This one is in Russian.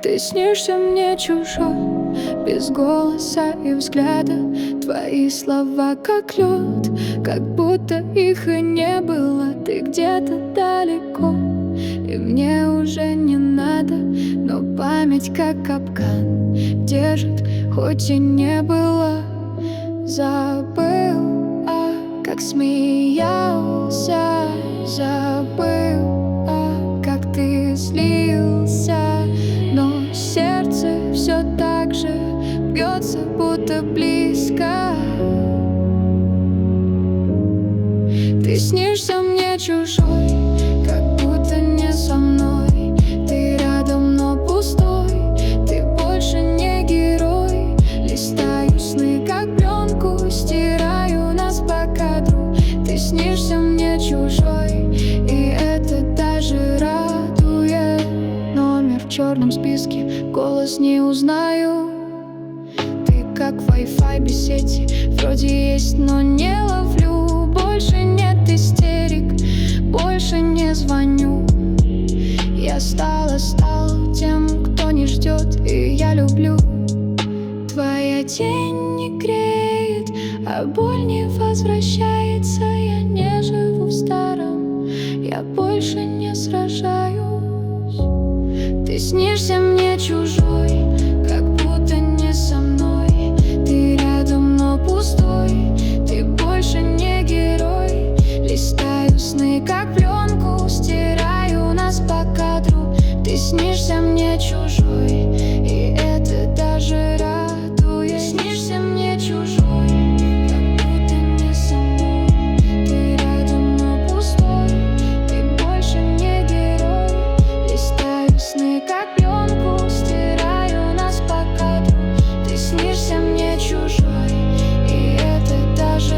Ты снишься мне чужой, без голоса и взгляда. Твои слова как лед, как будто их и не было. Ты где-то далеко, и мне уже не надо. Но память как капкан держит, хоть и не было. Забыл, как смеялся. Забыл, как ты злился. Но сердце все так же бьется, будто близко. Ты снишься мне чужой, как будто не со мной. Ты рядом, но пустой. Ты больше не герой. Листаю сны, как пленку, стираю нас по кадру. Ты снишься мне чужой, и это даже радует. Номер в черном списке, голос не узнаю. Ты как Wi-Fi без сети, вроде есть, но не ловлю. Больше нет истерик, больше не звоню. Я стал тем, кто не ждет, и я люблю. Твоя тень не греет, а боль не возвращается. Я не живу в старом, я больше не сражаюсь. Ты снишься мне чужой, как будто не со мной. Ты рядом, но пустой. Ты больше не герой. Листаю сны, как пленку, стираю нас по кадру. Ты снишься мне чужой, и это даже радует. Снишься мне чужой, как будто не со мной. Ты рядом, но пустой. Ты больше не герой. Листаю сны, как пленку, стираю нас по кадру. Ты снишься мне чужой, и это даже